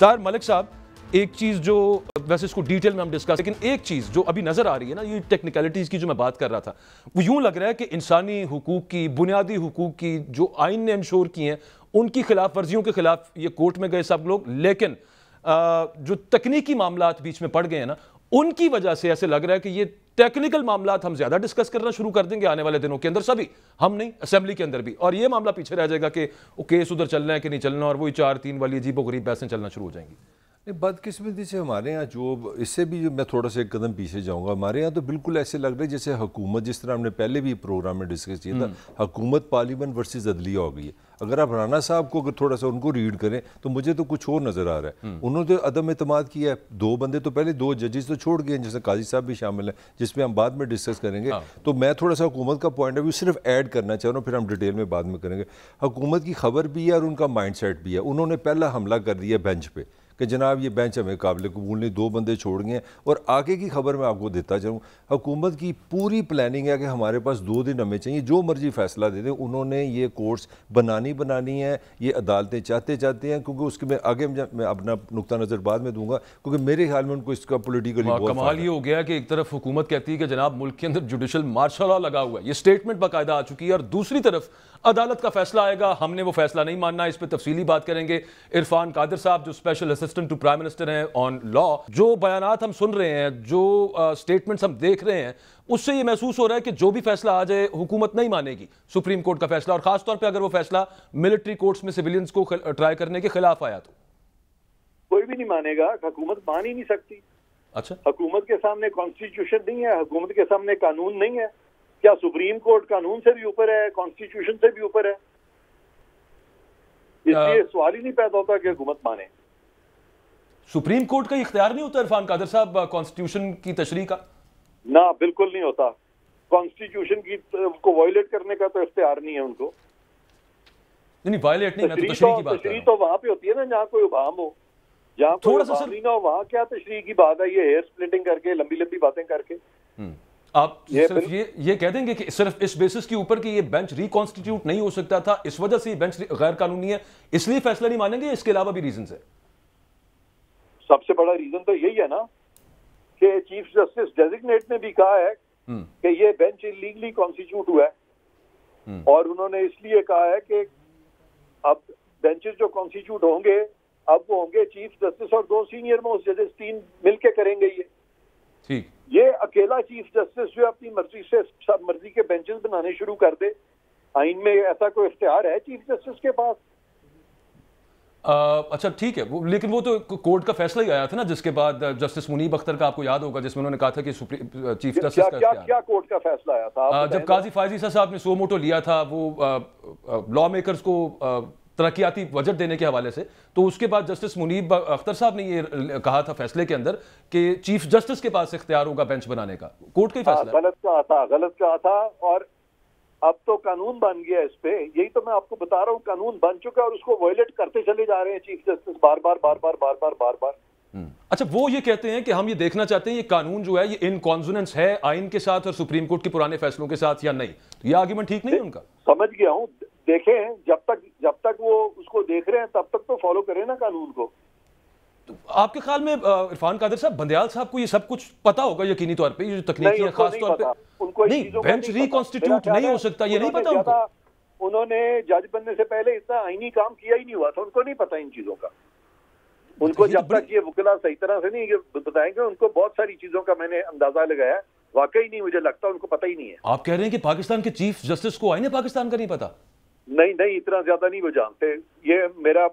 तार मलिक साहब, एक चीज़ जो वैसे इसको डिटेल में हम डिस्कस, लेकिन एक चीज़ जो अभी नज़र आ रही है ना, ये टेक्निकलिटीज़ की जो मैं बात कर रहा था, वो यूं लग रहा है कि इंसानी हुकूक की, बुनियादी हुकूक की जो आइन ने इंश्योर की हैं, उनकी खिलाफ वर्जियों के खिलाफ ये कोर्ट में गए सब लोग, लेकिन जो तकनीकी मामलात बीच में पड़ गए हैं ना, उनकी वजह से ऐसे लग रहा है कि ये टेक्निकल मामलात हम ज्यादा डिस्कस करना शुरू कर देंगे आने वाले दिनों के अंदर, सभी, हम नहीं, असेंबली के अंदर भी, और ये मामला पीछे रह जाएगा कि वो केस उधर चलना है कि नहीं चलना, और वही 4-3 वाली अजीबो गरीब बहसें चलना शुरू हो जाएंगी। बदकिस्मती से हमारे यहाँ जो इससे भी मैं थोड़ा सा एक कदम पीछे जाऊँगा, हमारे यहाँ तो बिल्कुल ऐसे लग रहा है जैसे हुकूमत, जिस तरह हमने पहले भी प्रोग्राम में डिस्कस किया था, हुकूमत पार्लियामेंट वर्सेस अदलिया हो गई है। अगर आप राना साहब को अगर थोड़ा सा उनको रीड करें तो मुझे तो कुछ और नज़र आ रहा है। उन्होंने तो अदम एतमाद किया है, 2 बंदे तो पहले 2 जजेस तो छोड़ गए, जैसे काजी साहब भी शामिल हैं, जिसमें हम बाद में डिस्कस करेंगे। तो मैं थोड़ा सा हुकूमत का पॉइंट ऑफ व्यू सिर्फ ऐड करना चाह रहा हूँ, फिर हम डिटेल में बाद में करेंगे। हुकूमत की खबर भी है और उनका माइंड सेट भी है। उन्होंने पहला हमला कर दिया बेंच पे कि जनाब ये बेंच हमें काबिल कबूल नहीं, 2 बंदे छोड़ गए हैं। और आगे की खबर मैं आपको देता जाऊँ, हुकूमत की पूरी प्लानिंग है कि हमारे पास 2 दिन हमें चाहिए, जो मर्जी फैसला दे दें। उन्होंने ये कोर्ट्स बनानी है, ये अदालतें चाहते हैं, क्योंकि उसके में आगे मैं अपना नुक्ता नज़र बाद में दूंगा, क्योंकि मेरे ख्याल में उनको इसका पोलिटिकली कमाल ये हो गया कि एक तरफ हुकूमत कहती है कि जनाब मुल्क के अंदर जुडिशल मार्शल लॉ लगा हुआ है, ये स्टेटमेंट बाकायदा आ चुकी है, और दूसरी तरफ अदालत का फैसला आएगा, हमने वो फैसला नहीं मानना। इस पर तफसीली बात करेंगे। इरफान कादिर साहब जो special assistant to prime minister हैं ऑन लॉ, जो बयानात हम सुन रहे हैं, जो स्टेटमेंट्स हम देख रहे हैं, उससे ये महसूस हो रहा है कि जो भी फैसला आ जाए हुकूमत नहीं मानेगी सुप्रीम कोर्ट का फैसला, और खासतौर पर अगर वो फैसला मिलिट्री कोर्ट्स में सिविलियंस को ट्राई करने के खिलाफ आया तो कोई भी नहीं मानेगा। हुकूमत मान ही नहीं सकती। अच्छा, हुकूमत के सामने कॉन्स्टिट्यूशन नहीं है, हुकूमत के सामने कानून नहीं है। क्या सुप्रीम कोर्ट कानून से भी ऊपर है, कॉन्स्टिट्यूशन से भी ऊपर है? इसलिए सवाल ही नहीं पैदा होता कि हुकूमत माने। सुप्रीम कोर्ट का इख्तियार नहीं होता इरफान कादिर साहब कॉन्स्टिट्यूशन की तशरीह का? ना, बिल्कुल नहीं होता। कॉन्स्टिट्यूशन की को वायलेट करने का तो इख्तियार नहीं है उनको। नहीं, वायलेट नहीं, मैं तो तशरीह की बात कर रहा हूं। तशरीह तो वहां पे होती है ना जहाँ कोई उबाम हो, जहाँ कोई उबाम नहीं ना हो, वहाँ क्या तशरीह की बात है? ये हेयर स्प्लिटिंग करके, लंबी लंबी बातें करके। आप सिर्फ ये कह देंगे कि सिर्फ इस बेसिस के ऊपर कि ये बेंच रिकॉन्स्टिट्यूट नहीं हो सकता था, इस वजह से ये बेंच गैर कानूनी है, इसलिए फैसला नहीं मानेंगे? इसके अलावा भी रीजन है? सबसे बड़ा रीजन तो यही है ना कि चीफ जस्टिस डेजिग्नेट ने भी कहा है कि ये बेंच इलीगली कॉन्स्टिट्यूट हुआ है, और उन्होंने इसलिए कहा है कि अब बेंचेस जो कॉन्स्टिट्यूट होंगे, अब वो होंगे चीफ जस्टिस और 2 सीनियर मोस्ट जजेस, 3 मिलके करेंगे ये। ठीक, ये अकेला चीफ जस्टिस जो अपनी मर्जी से सब मर्जी के बेंचेस बनाने शुरू कर दे, आइन में ऐसा कोई इख्तियार है चीफ जस्टिस के पास? अच्छा ठीक है, लेकिन वो तो कोर्ट का फैसला ही आया था ना, जिसके बाद जस्टिस मुनीब अख्तर का आपको याद होगा, जिसमें उन्होंने कहा था कि चीफ जस्टिस का क्या कोर्ट का फैसला आया था? जब काजी फायजी साहब ने सो मोटो लिया था वो लॉ मेकर्स को तरक्याती बजट देने के हवाले से, तो उसके बाद जस्टिस मुनीब अख्तर साहब ने ये कहा था फैसले के अंदर कि चीफ जस्टिस के पास इख्तियार होगा बेंच बनाने का। कोर्ट का ही फैसला गलत कहा था, और अब तो कानून बन गया इस पे। यही तो मैं आपको बता रहा हूँ, कानून बन चुका है और उसको वायलेट करते चले जा रहे हैं चीफ जस्टिस बार बार। अच्छा, वो ये कहते हैं कि हम ये देखना चाहते हैं ये कानून जो है ये इन कॉन्सोनेंस है आइन के साथ और सुप्रीम कोर्ट के पुराने फैसलों के साथ या नहीं, तो ये आर्गुमेंट ठीक नहीं है उनका। समझ गया हूँ, देखें, जब तक वो उसको देख रहे हैं तब तक तो फॉलो करें ना कानून को। तो आपके ख्याल में इरफान कादिर साहब, बंदयाल साहब को ये सब कुछ पता होगा यकीनी तौर पे, ये जो तकनीकी है खास तौर पे? नहीं, बेंच रिकॉन्स्टिट्यूट नहीं हो सकता, ये नहीं पता उनको? उन्होंने जज बनने से पहले इतना आईनी काम किया ही नहीं हुआ था, उनको नहीं पता इन चीजों का। उनको जब तक ये वकीला सही तरह से नहीं बताएंगे, उनको बहुत सारी चीजों का मैंने अंदाजा लगाया, वाकई नहीं, मुझे लगता उनको पता ही नहीं है। आप कह रहे हैं कि पाकिस्तान के चीफ जस्टिस को आईने पाकिस्तान का नहीं पता? नहीं, इतना ज्यादा नहीं वो जानते। ये मेरा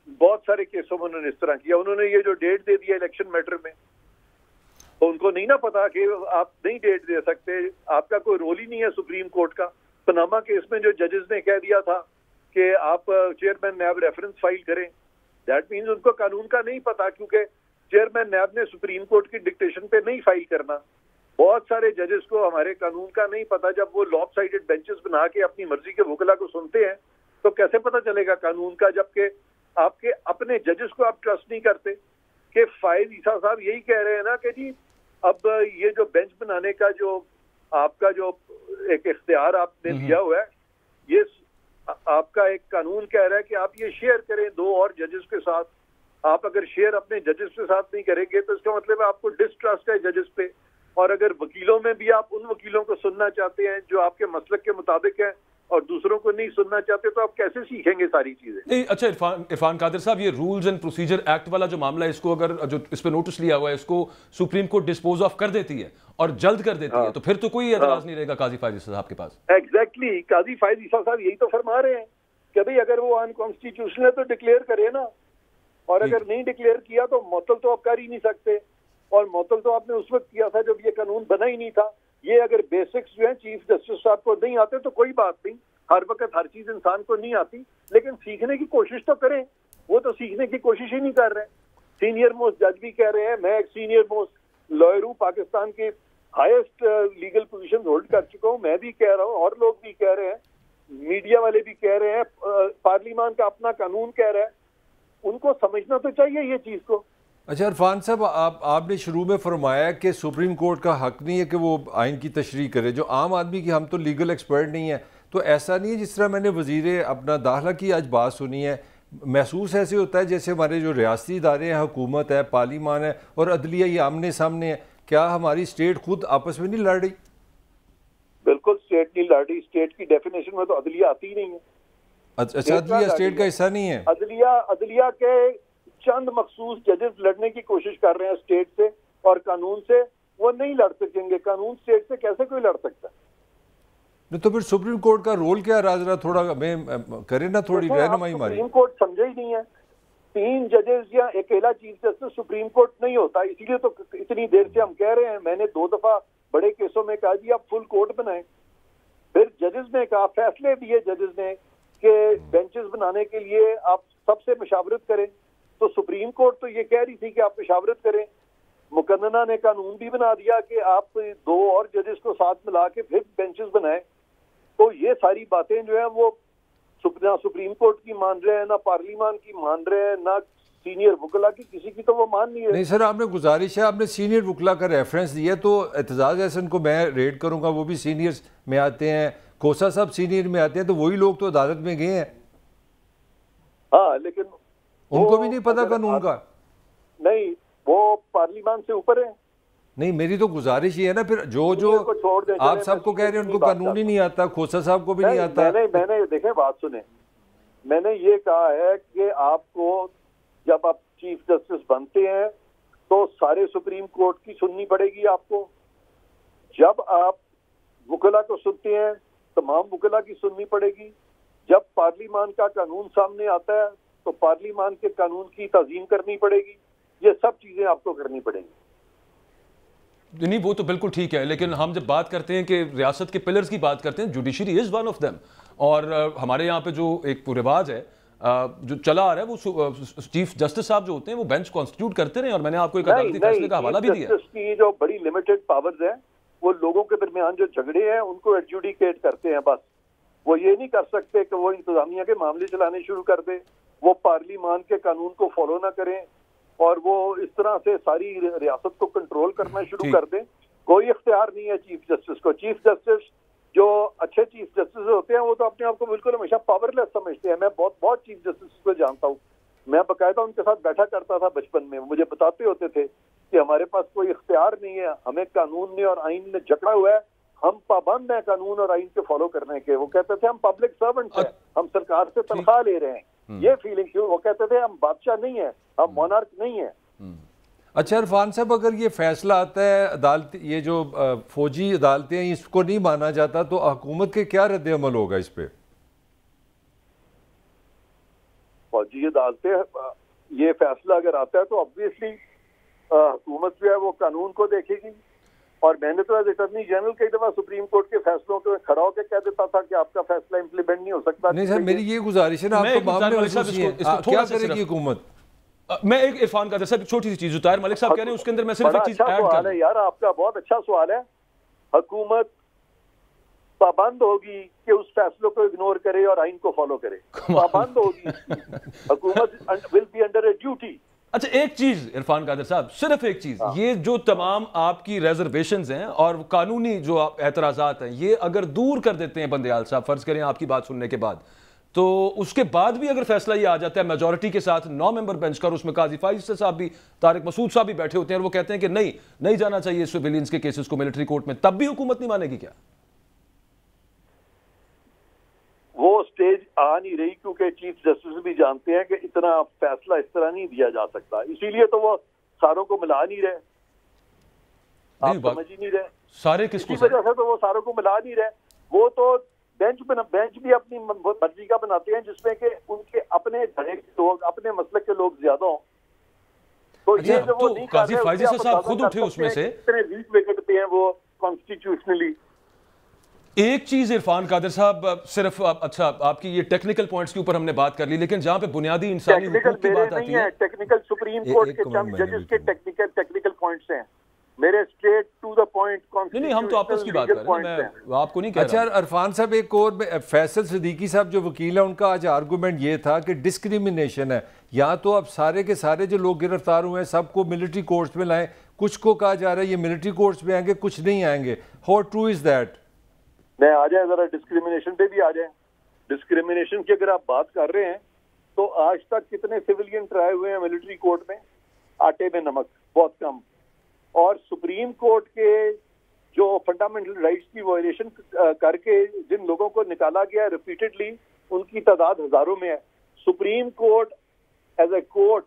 बहुत सारे केसों में उन्होंने इस तरह किया। उन्होंने ये जो डेट दे दिया इलेक्शन मैटर में, तो उनको नहीं ना पता कि आप नहीं डेट दे सकते, आपका कोई रोल ही नहीं है सुप्रीम कोर्ट का। पनामा केस में जो जजेस ने कह दिया था कि आप चेयरमैन नैब रेफरेंस फाइल करें, दैट मीन्स उनको कानून का नहीं पता, क्योंकि चेयरमैन नैब ने सुप्रीम कोर्ट की डिक्टेशन पे नहीं फाइल करना। बहुत सारे जजेस को हमारे कानून का नहीं पता। जब वो लॉपसाइडेड बेंचेस बना के अपनी मर्जी के वकीला को सुनते हैं तो कैसे पता चलेगा कानून का, जबकि आपके अपने जजेस को आप ट्रस्ट नहीं करते। कि फायद ईसा साहब यही कह रहे हैं ना कि जी अब ये जो बेंच बनाने का जो आपका जो एक इख्तियार आपने लिया हुआ है, ये आपका एक कानून कह रहा है कि आप ये शेयर करें 2 और जजेस के साथ। आप अगर शेयर अपने जजेस के साथ नहीं करेंगे तो इसका मतलब है आपको डिस्ट्रस्ट है जजेस पे। और अगर वकीलों में भी आप उन वकीलों को सुनना चाहते हैं जो आपके मसलक के मुताबिक है और दूसरों को नहीं सुनना चाहते, तो आप कैसे सीखेंगे सारी चीजें? नहीं, अच्छा इरफान कादिर साहब, ये रूल्स एंड प्रोसीजर एक्ट वाला जो मामला है, इसको अगर जो इस पे नोटिस लिया हुआ है, इसको सुप्रीम कोर्ट डिस्पोज ऑफ कर देती है और जल्द कर देती है, तो फिर तो कोई एतराज नहीं रहेगा काजी फायज ईसा साहब के पास। एग्जैक्टली, काजी फायज ईसा साहब यही तो फरमा रहे हैं कि भाई अगर वो अनकॉन्स्टिट्यूशनल है तो डिक्लेयर करे ना, और अगर नहीं डिक्लेयर किया तो मुअत्तल तो आप कर ही नहीं सकते। और मुअत्तल तो आपने उस वक्त किया था जब ये कानून बना ही नहीं था। ये अगर बेसिक्स जो है चीफ जस्टिस साहब को नहीं आते तो कोई बात नहीं, हर वक्त हर चीज इंसान को नहीं आती, लेकिन सीखने की कोशिश तो करें। वो तो सीखने की कोशिश ही नहीं कर रहे। सीनियर मोस्ट जज भी कह रहे हैं, मैं एक सीनियर मोस्ट लॉयर हूँ, पाकिस्तान के हाईएस्ट लीगल पोजीशन होल्ड कर चुका हूँ, मैं भी कह रहा हूँ और लोग भी कह रहे हैं, मीडिया वाले भी कह रहे हैं, पार्लियामान का अपना कानून कह रहा है। उनको समझना तो चाहिए ये चीज को। अच्छा इरफान साहब, आपने शुरू में फरमाया कि सुप्रीम कोर्ट का हक नहीं है कि वो आइन की तशरीह करे, जो आम आदमी की, हम तो लीगल एक्सपर्ट नहीं है, तो ऐसा नहीं है जिस तरह मैंने वजीर अपना दाखिला की आज बात सुनी है, महसूस ऐसे होता है जैसे हमारे जो रियासती इदारे हैं, हुकूमत है, पार्लियामान है और अदलिया, ये आमने सामने है। क्या हमारी स्टेट खुद आपस में नहीं लड़ रही? बिल्कुल स्टेट नहीं लड़ रही। स्टेट की डेफिनेशन में तो अदलिया आती ही नहीं है। अच्छा, अदलिया स्टेट का हिस्सा नहीं है? अदलिया के चंद मखसूस जजेस लड़ने की कोशिश कर रहे हैं स्टेट से, और कानून से वो नहीं लड़ सकेंगे। कानून स्टेट से कैसे कोई लड़ सकता है? नहीं तो फिर सुप्रीम कोर्ट का रोल क्या रहा? जरा थोड़ा करे ना, थोड़ी रहनुमाई हमारी। सुप्रीम कोर्ट समझे ही नहीं है। 3 जजेस या अकेला चीफ जस्टिस सुप्रीम कोर्ट नहीं होता, इसीलिए तो इतनी देर से हम कह रहे हैं। मैंने 2 दफा बड़े केसों में कहा जी आप फुल कोर्ट बनाएं। फिर जजेस ने कहा, फैसले दिए जजेस ने कि बेंचेस बनाने के लिए आप सबसे मशावरत करें। तो सुप्रीम कोर्ट तो ये कह रही थी कि आप मशावरत करें। मुकन्नना ने कानून भी बना दिया कि आप 2 और जजेस को साथ मिला के फिर बेंचेस बनाएं। तो ये सारी बातें जो है वो ना सुप्रीम कोर्ट की मान रहे हैं, ना पार्लियामान की मान रहे हैं, ना सीनियर वकला की, किसी की तो वो मान नहीं रहे। नहीं सर, आपने गुजारिश है, आपने सीनियर वकला का रेफरेंस दिया, तो एतजाज एहसन को मैं रेड करूंगा, वो भी सीनियर्स में आते हैं, खोसा साहब सीनियर में आते हैं, तो वही लोग तो अदालत में गए हैं। हाँ, लेकिन उनको भी नहीं पता कानून का? नहीं, वो पार्लियामान से ऊपर है। नहीं, मेरी तो गुजारिश ये है ना, फिर जो आप सबको कह रहे हैं उनको कानून ही नहीं आता, खोसा साहब को भी नहीं आता। मैंने देखें, बात सुने, मैंने ये कहा है कि आपको जब आप चीफ जस्टिस बनते हैं तो सारे सुप्रीम कोर्ट की सुननी पड़ेगी आपको। जब आप वकला को सुनते हैं तमाम वकला की सुननी पड़ेगी। जब पार्लियामान का कानून सामने आता है तो पार्लियामान के कानून की ताज़ीम करनी पड़ेगी। ये सब चीजें आपको करनी पड़ेंगी। नहीं, वो तो बिल्कुल ठीक है, लेकिन हम जब बात करते हैं कि रियासत के पिलर्स की बात करते हैं, judiciary is one of them. और हमारे यहाँ पे जो एक रिवाज है जो चला आ रहा है, वो चीफ जस्टिस साहब जो होते हैं वो बेंच कॉन्स्टिट्यूट करते रहे, और मैंने आपको एक अदालती फैसले का हवाला भी दिया। जस्टिस की जो बड़ी लिमिटेड पावर्स हैं, वो लोगों के दरमियान जो झगड़े हैं उनको एडजुडिकेट करते हैं बस। वो ये नहीं कर सकते कि वो इंतजामिया के मामले चलाने शुरू कर दे, वो पार्लियामान के कानून को फॉलो ना करें और वो इस तरह से सारी रियासत को कंट्रोल करना शुरू कर दें। कोई इख्तियार नहीं है चीफ जस्टिस को। चीफ जस्टिस जो अच्छे चीफ जस्टिस होते हैं वो तो अपने आप को बिल्कुल हमेशा पावरलेस समझते हैं। मैं बहुत चीफ जस्टिस को जानता हूँ, मैं बाकायदा उनके साथ बैठा करता था बचपन में। मुझे बताते होते थे कि हमारे पास कोई इख्तियार नहीं है, हमें कानून ने और आइन ने जकड़ा हुआ है, हम पाबंद हैं कानून और आइन के फॉलो करने के। वो कहते थे हम पब्लिक सर्वेंट्स हैं, हम सरकार से तनख्वाह ले रहे हैं, ये फीलिंग क्यों। वो कहते थे हम बादशाह नहीं है, हम मोनार्क नहीं है। अच्छा इरफान साहब, अगर ये फैसला आता है अदालत, ये जो फौजी अदालतें हैं इसको नहीं माना जाता, तो हुकूमत के क्या रद्द अमल होगा इस पे? फौजी अदालतें ये फैसला अगर आता है तो ऑब्वियसली हुकूमत जो है वो कानून को देखेगी। और मैंने तो एज अटॉर्नी जनरल कई दफा सुप्रीम कोर्ट के फैसलों को खड़ा होकर कह देता था कि आपका फैसला इम्प्लीमेंट नहीं हो सकता। नहीं सर, मेरी ये गुजारिश है ना, आप तो मामले महसूस हैं, क्या करेगी हुकूमत? मैं एक इरफान का एक छोटी सी चीज, ताहिर मलिक साहब कह रहे हैं उसके अंदर मैं सिर्फ एक चीज ऐड कर दूं। यार आपका बहुत अच्छा सवाल है। हुकूमत पाबंद होगी कि उस फैसलों को इग्नोर करे और आइन को फॉलो करे, पाबंद होगी। हुकूमत will be under a duty. अच्छा एक चीज इरफान कादिर साहब, सिर्फ एक चीज, ये जो तमाम आपकी रिजर्वेशंस हैं और कानूनी जो एतराजात हैं, ये अगर दूर कर देते हैं बंदयाल साहब, फर्ज करें आपकी बात सुनने के बाद, तो उसके बाद भी अगर फैसला ये आ जाता है मेजॉरिटी के साथ 9 मेंबर बेंच का, और उसमें काजी फाइज साहब भी, तारिक मसूद साहब भी बैठे होते हैं और वो कहते हैं कि नहीं जाना चाहिए सिविलियंस के केसेस को मिलिट्री कोर्ट में, तब भी हुकूमत नहीं मानेगी क्या? वो स्टेज आ नहीं रही क्योंकि चीफ जस्टिस भी जानते हैं कि इतना फैसला इस तरह नहीं दिया जा सकता, इसीलिए तो वो सारों को मिला नहीं रहे। आप समझ ही नहीं रहे सारे किसको, इसी वजह से तो वो सारों को मिला नहीं रहे। वो तो बेंच भी अपनी मर्जी का बनाते हैं जिसमें कि उनके अपने धड़े के लोग, अपने मसलक के लोग ज्यादा हों। तो ये जो वो नहीं काजी फाइजी साहब खुद उठे उसमें से, कितने वीक विकेट पे हैं वो कॉन्स्टिट्यूशनली। एक चीज इरफान कादर साहब, सिर्फ अच्छा आपकी ये टेक्निकल पॉइंट्स के ऊपर हमने बात कर ली, लेकिन जहां पे बुनियादी इंसानी हुकूक की बात आती है, टेक्निकल सुप्रीम कोर्ट के चंद जजेस के टेक्निकल पॉइंट्स हैं, मेरे स्ट्रेट टू द पॉइंट। नहीं हम तो आपस की बात कर रहे हैं, मैं आपको नहीं कह रहा। अच्छा इरफान साहब, एक और फैसल सिद्दीकी साहब जो वकील है, उनका आज आर्गूमेंट ये था कि डिस्क्रिमिनेशन है, या तो अब सारे के सारे जो लोग गिरफ्तार हुए हैं सबको मिलिट्री कोर्ट्स में लाएं, कुछ को कहा जा रहा है ये मिलिट्री कोर्ट्स में आएंगे, कुछ नहीं आएंगे। How true is that? मैं आ जाए जरा डिस्क्रिमिनेशन पे भी आ जाए। डिस्क्रिमिनेशन की अगर आप बात कर रहे हैं तो आज तक कितने सिविलियन ट्राई हुए हैं मिलिट्री कोर्ट में? आटे में नमक, बहुत कम। और सुप्रीम कोर्ट के जो फंडामेंटल राइट्स की वायलेशन करके जिन लोगों को निकाला गया रिपीटेडली, उनकी तादाद हजारों में है। Supreme court as a court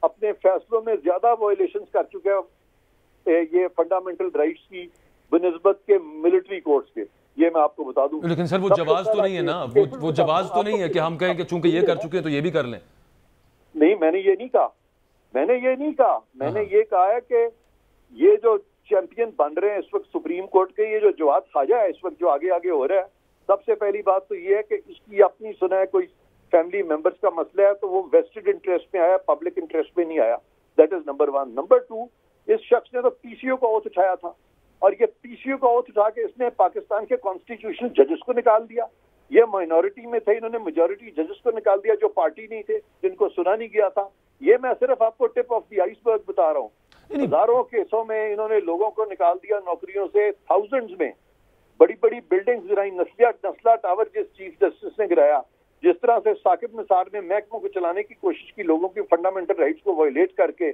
अपने फैसलों में ज्यादा वायलेशन कर चुका है ये फंडामेंटल राइट्स की बनिस्बत के मिलिट्री कोर्ट्स के, ये मैं आपको बता दूं। लेकिन सर वो जवाब तो नहीं है ना, वो जवाब तो नहीं है कि हम कहें कि चूंकि ये कर चुके हैं तो ये भी कर लें। नहीं, मैंने ये नहीं कहा, मैंने ये कहा है कि ये जो चैंपियन बन रहे हैं इस वक्त सुप्रीम कोर्ट के, ये जो जवाद खाजा है इस वक्त जो आगे आगे हो रहा है, सबसे पहली बात तो ये है कि इसकी अपनी सुना है कोई फैमिली मेंबर्स का मसला है तो वो वेस्टेड इंटरेस्ट में आया, पब्लिक इंटरेस्ट में नहीं आया। That is number 1। नंबर 2, इस शख्स ने तो पीसीओ का ओथ उठाया था, और ये पीसीओ का ओथ उठा के इसने पाकिस्तान के कॉन्स्टिट्यूशनल जजेस को निकाल दिया। ये माइनॉरिटी में थे, इन्होंने मेजॉरिटी जजेस को निकाल दिया जो पार्टी नहीं थे, जिनको सुना नहीं गया था। ये मैं सिर्फ आपको टिप ऑफ द आइसबर्ग बता रहा हूँ। हजारों केसों में इन्होंने लोगों को निकाल दिया नौकरियों से, थाउजेंड्स में बड़ी बड़ी बिल्डिंग्स गिराई, नस्ला टावर जिस चीफ जस्टिस ने गिराया, जिस तरह से साकिब निसार ने महकमों को चलाने की कोशिश की लोगों की फंडामेंटल राइट्स को वायलेट करके,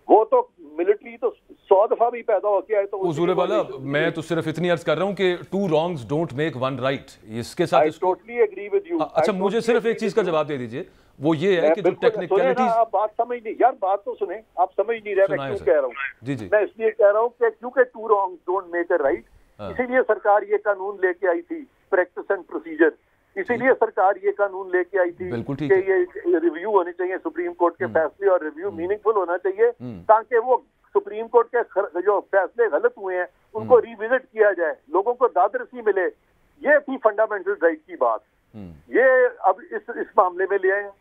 वो तो मिलिट्री तो 100 दफा भी पैदा हो गया है। तो हुजूर वाला, मैं तो सिर्फ इतनी अर्ज कर रहा हूँ कि 2 wrongs डोंट मेक 1 right, इसके साथ टोटली एग्री विद यू। अच्छा, मुझे सिर्फ एक चीज का जवाब दे दीजिए, वो ये है कि जो टेक्निकलिटीज, आप बात समझ नहीं यार, बात तो सुने, आप समझ नहीं रहे मैं क्यों कह रहा हूँ। जी जी, मैं इसलिए कह रहा हूँ कि क्योंकि 2 wrongs don't make a right, इसीलिए सरकार ये कानून लेके आई थी, प्रैक्टिस एंड प्रोसीजर, इसीलिए सरकार ये कानून लेके आई थी कि ये रिव्यू होने चाहिए सुप्रीम कोर्ट के फैसले, और रिव्यू मीनिंगफुल होना चाहिए ताकि वो सुप्रीम कोर्ट के जो फैसले गलत हुए हैं उनको रिविजिट किया जाए, लोगों को दादरसी मिले। ये थी फंडामेंटल राइट की बात। ये अब इस मामले में ले आए हैं।